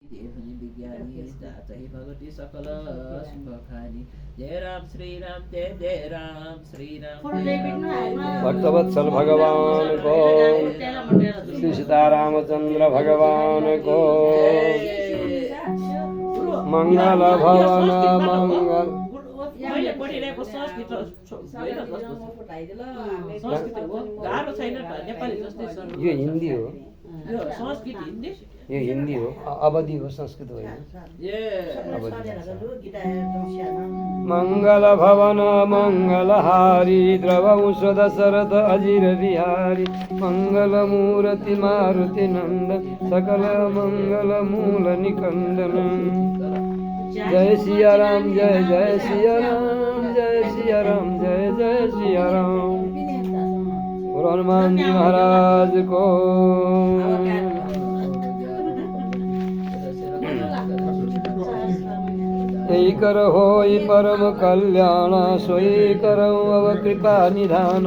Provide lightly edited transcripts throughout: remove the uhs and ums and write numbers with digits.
देवनी विज्ञानी दातहि भगवती सकल सुखखानी। जय राम श्री राम जय जय राम श्री राम जय राम। भक्तवत्सल भगवान को, श्री सीतारामचंद्र भगवान को, मंगल भवन मंगल। मैले पढिरहेको संस्कृत होइन संस्कृत हो, गाह्रो छैन नेपाली जस्तै छ। यो हिन्दी हो, यो संस्कृत हिन्दी, यो हिन्दी हो, अवधि हो, संस्कृत होइन। मंगल भवन मंगलहारी, द्रवंश दशरथ अजिर बिहारी, मंगल मूर्ति मारुति नंदन, सकल मंगल मूल निकंदन। जय सिया राम जय जय सिया राम, जय सिया राम जय जय सिया राम। हनुमान जी महाराज को। यही कर होई परम कल्याण, सोई करो अव कृपा निधान।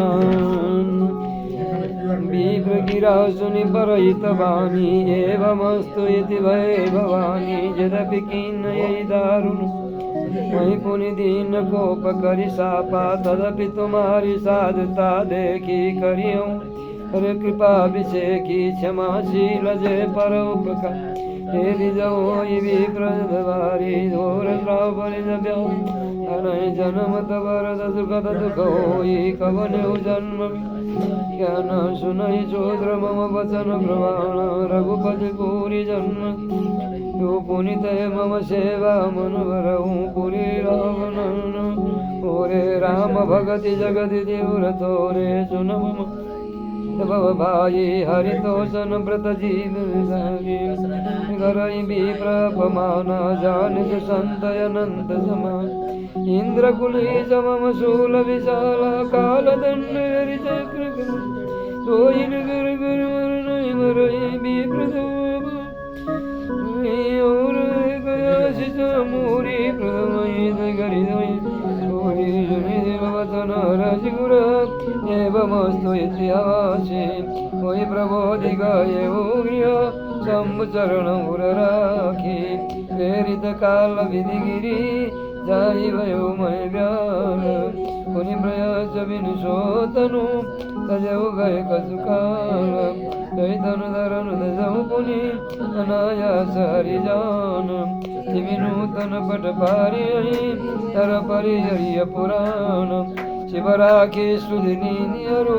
विप्र गिरा सुनि परहित वाणी, एवमस्तु इति भय भवानी। यद्यपि किन्न यही दारुण, वही पुनि दीन कोप करि सापा, तदपि तुम्हारी साधुता देखी करियो। हरे कृपा विषेकी क्षमाशील जय पर उपकार, हे निजो विप्र द्वारी। घोर श्रावण अनय जन्म तवरद सुखद दुख होई, कवन्यु जन्म ज्ञान सुनई चोद्र मम वचन प्रमाण। रघुपति पूरी जन्म यो पुनित मम सेवा मन भरऊँ, पुरी रावण ओरे राम भगति जगति देवर तोरे। सुन मम भव भाई हरितोषण व्रत जीव करई विप्रपमान, जानित संत अनंत समान। इंद्र कुली समम शूल विशाल, काल दंड चक्र सोई गर गर मरई विप्रदोप। और गया शिष मूरी प्रदमयी गरी वचन रजगुर, एवमस्तु इतिहासे। वही प्रबोधि गए गृह, संचरण उर राखी। प्रेरित काल विधि गिरी, जाई भयो मैं व्यान। पुनि प्रयास बिनु सोतनु, तजऊ गए कसुकाल। चैतन धरन दजऊ पुनि, अनायास हरिजान। तिमि नूतन पट पारि, तर परिहरिय पुराण। शिव राखी सुधिनी नियरु,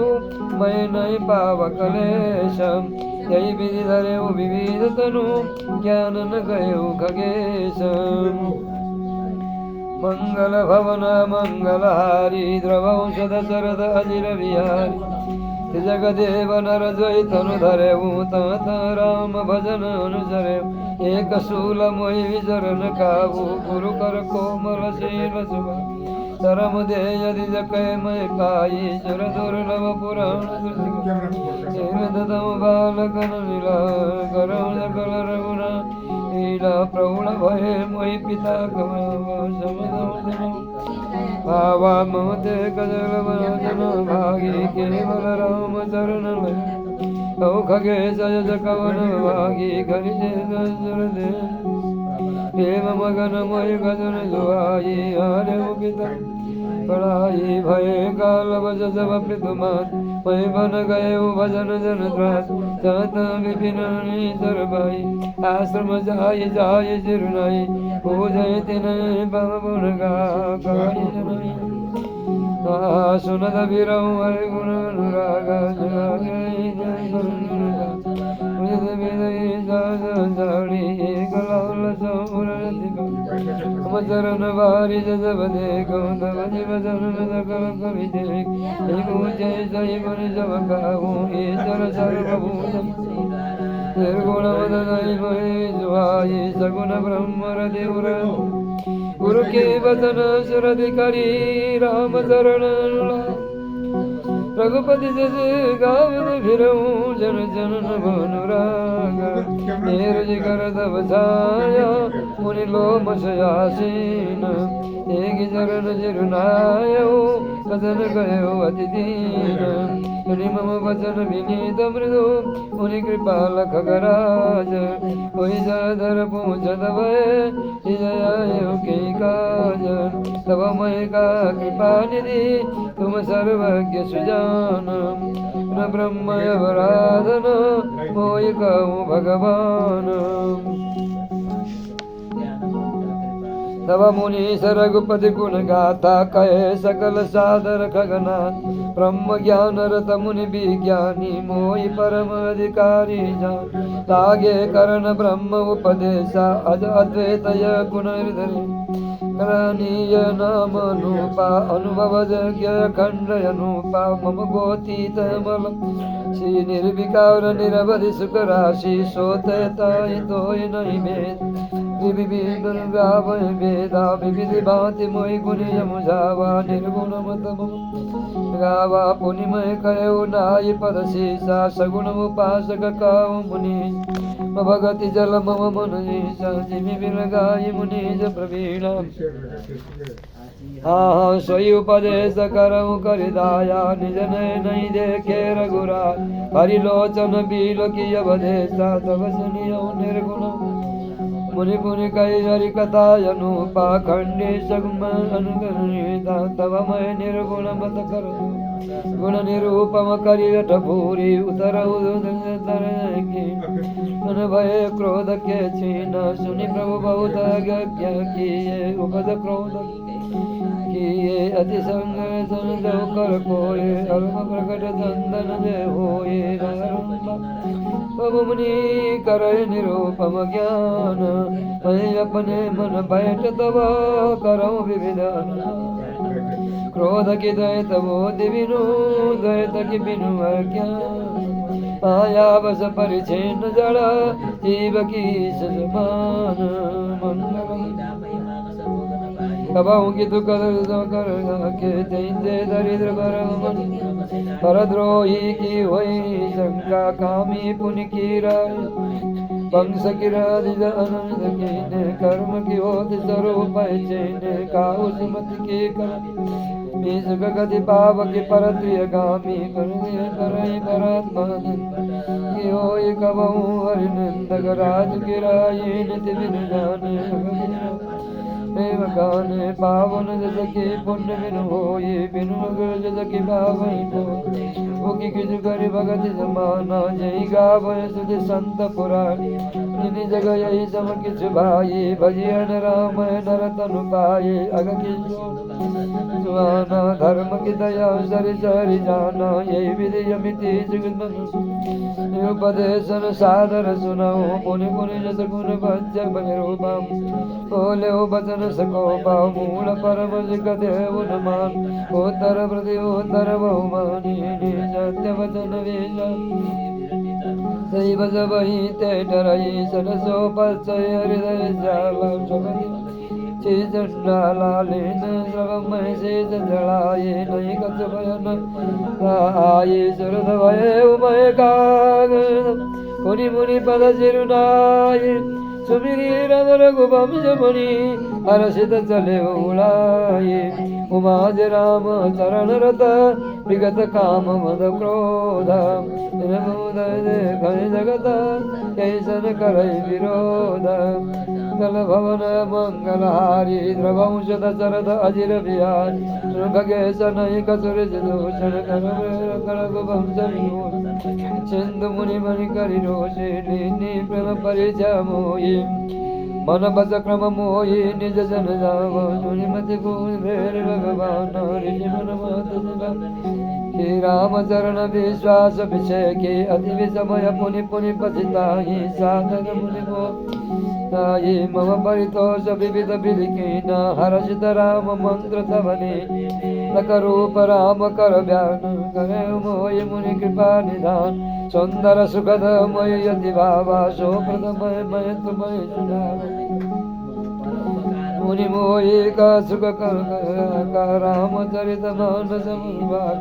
मैं नहीं पाव कलेश। यही विधि धरे विविध तनु, ज्ञान न गये खगेश। मंगल भवन मंगलहारी, द्रवंश दशरथ अजिर बिहारी। जगदेव नर जोई तनु धरे, तात राम भजन अनुसरे। एक शूल मोहि विचरण काबू, गुरु कर कोमल शील सुभा। धर्म दे यदि जकै मैं पाई, सुर दुर्लभ पुराण दतम बालकन लीला। करौ सकल रघुना लीला, प्रौढ़ भये मोहि पिता कमावा। भावा ममते कजल वचन भागी, केवल राम चरण लय। औ खगे जय कवन भागी, खरि सुर दे। देव मगन मोहि गजन जुआई, हरे पिता पढ़ाई। भय काल बज जब पितुमान, मैं बन गए भजन जन त्रास। सत विपिन सर भाई, आश्रम जाय जाय चिरुनाई। हो जय तिनय पवन गाय जनाई। सुनत बिरऊ हरि गुण अनुराग, चरण बारी जब देखो, तब जीव जन्म सकल कवि देख। जय जय गुण जब गाऊँ, ईश्वर सर्वभूतम। निर्गुण मदनई महे जुआई, सगुण ब्रह्म देवर। गुरु के वचन सुरधि करी, राम चरण रघुपति जस गावन फिरऊं जन जन अनुराग नेर जिगर तब छाया मुनि लोम सयासीन एक चरण जिरुनायो कथन गयो अति दीन मुनि मम वचन विनीत मृदु मुनि कृपाल खगराज कोई जधर पूछत भय जय के काज तब मय का कृपा निधि तुम सर्वज्ञ सुजान न ब्रह्म अवराधन मोय कहूँ भगवान तब मुनि रघुपति गुण गाथा कहे सकल सादर खगनाथ ब्रह्म ज्ञान रत मुनि विज्ञानी मोहि परम अधिकारी जान लागे करण ब्रह्म उपदेशा अज अद्वैत गुण हृदय करणीय नाम अनुपा अनुभव यज्ञ खंड अनुपा मम गोतीत मल श्री निर्विकार निरवधि सुख राशि सोते ताई तोय नहीं भेद विविध गावय वेदा विविधि भांति मोहि गुणिय मुझावा निर्गुण मत गावा पुनिमय कयो नाय पद शीसा सगुण उपासक काउ मुनि भगति जल मम मन ईसा जिमि विलगाय मुनिज प्रवीण हाँ सोई उपदेश करऊँ करिदाया निज नहीं देखे रघुरा हरिलोचन बील की अवधेशा तब सुनियो निर्गुण मुनि पुनि कई हरि कथा अनुपा खंडे सगम अनुगणिता तब मय निर्गुण मत कर गुण निरूपम करियठ भूरि उतर मन भय क्रोध के छीन सुनि प्रभु बहुत यज्ञ किए उपद क्रोध किए अति संग सन जो कर कोय अल्प प्रकट चंदन जय होए तब मुनि करे निरूपम ज्ञान मैं अपने मन बैठ तब करो विविधान क्रोध की दैत वो दिविनु दैत की बिनु ज्ञान माया बस परिछेन जड़ा जीव की समान मंगल कबाऊ की दुख कर के दे दरिद्र परद्रोही की होई शंका कामी पुनि की राय वंश की राधिज आनंद कीने कर्म की होत स्वरूप चैने काहु सुमति की कर बीज गति पाव की परत्रिय गामी कर परात्मा की होई कबहू हरिनंदक राज की राये निति बिन जाने प्रेम गाने पावन जस के पुण्य बिनु होए बिनु अगर जस के भावई को की किस कर भगत जमाना जय गावय सुध संत पुराण जिनि जग यही सम किछ भाई भजियन राम नर तनु पाए अग सुहाना धर्म की दया सरि सरि जाना यही विधि यमिति जगत उपदेशन सादर सुनाओ पुनि पुनि जस गुण भज भैरूपा बोले ओ बचन सको पाओ मूल परम जिग देव नमान उत्तर प्रति उत्तर बहुमानी सत्य वचन वेजा सही बज वही ते डरई सरसो पचय हृदय जाला चंडालालीन श्रवमय से जड़ाये नहीं कच भयन आये सुरध भय उमय काग मुनि मुनि पद चिरुनाये सुमिरी रम रघुवंश मुनि हर्षित चले उड़ाये उमाज राम चरण रत विगत काम मद क्रोध घन जगत कैसन करय विरोध कल भवन मंगलहारी द्रवंश दशरथ अजिर बिहारी खगेश नई कसुर दूषण रघुवंश सिंधु मुनि मणि करि रोषे लीनी प्रेम परिचय मोहि मन बस क्रम मोहि निज जन जाव सुनि मति गुण भेर भगवान ऋषि मन मत श्री राम चरण विश्वास विषय के अति विषमय पुनि पुनि पतिताहि साधन मुनि को ताये मम परितोष विविध विलिखिन हर्षित राम मंत्र सवने रूप राम कर व्यान करे मोहि मुनि कृपा निधान सुंदर सुखद मय यति भावा शो प्रदमय मय तुमय सुधार मुनि मोहि का सुख का रामचरित मानस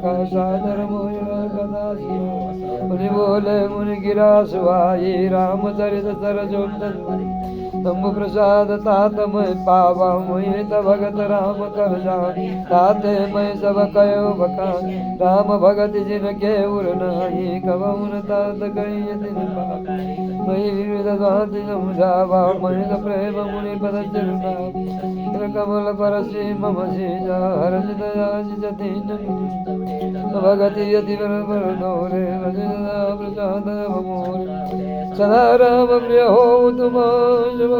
का सादर मोहि कथा मुनि बोले मुनि गिरा सुहाई रामचरित सरजोत तंबु प्रसाद तात मैं पावा मोहित भगत राम कर जानी ताते मैं सब कयो बखान राम भगत जिन के उर नाही कबहुन तात कही दिन पाप मैं विविध भांति समझावा मैं प्रेम मुनि पद चरुना कमल परसी मम सीजा हर्षित जतीन भगति यति वर नोरे प्रसाद मोरे सदा राम प्रिय हो तुम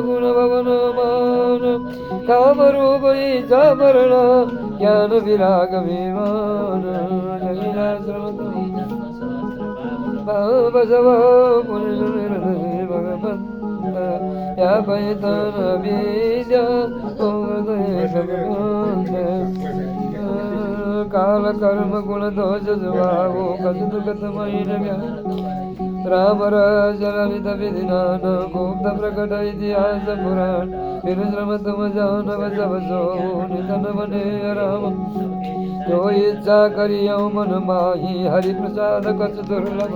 गुण भवन मान काम रूप इच्छा मरण ज्ञान विराग विमान बसव भगवंत या पैतन विद्या काल कर्म गुण दोष स्वभावो कस दुखत महीन राम रलित विधिनान गुप्त प्रकट इतिहास पुराण फिर श्रम तुम जानव सब सो निधन बने राम जो इच्छा करियो मन माही हरि प्रसाद कस दुर्लभ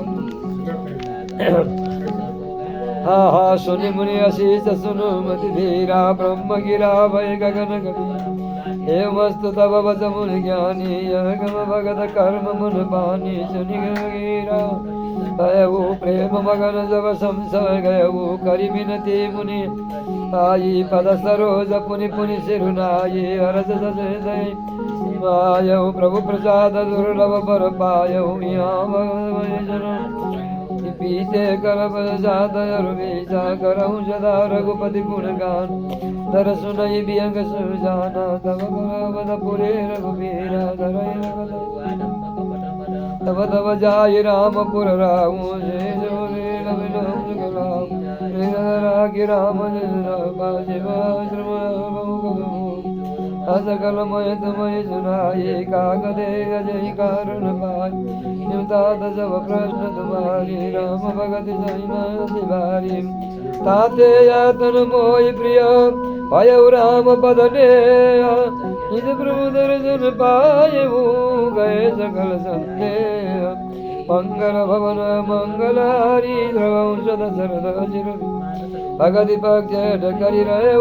हा हा सुनि मुनि अशीष सुनु मति धीरा ब्रह्म गिरा भय गगन गभी हे वस्तु तब बस मुनि ज्ञानी गम भगत कर्म मुन पानी सुनि गिरा भयऊ प्रेम मगन जब संशय गयऊ करि विनती मुनि आई पद सरोज पुनि पुनि सिरुनाई हरस दय मायऊ प्रभु प्रसाद दुर्लभ पर पायऊ पीते कर जादरुजा करऊँ सदा रघुपति गुणगान दर सुनई व्यंग सुजाना तब पुरे रघुबीरा तब तब जाय रामपुर राहू राम सकल मय तुम्हें सुनाये कागदे अजय कारण पाय निमतात सब प्रश्न तुम्हारी राम भगत दिवारी ताते यातन मोहि प्रिय भयउ राम पद ने निज प्रभु दर्शन पाये गए सकल संदेह मंगल भवन मंगलारी द्रवंश दशरथ चिर भगति पक्ष करि रहे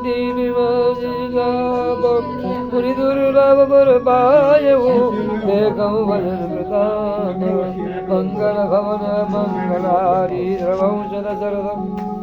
दीन पुनि दुर्लभ पर पायऊ देखऊ भजन प्रताप मंगल भवन मंगलारी द्रवंश दशरथ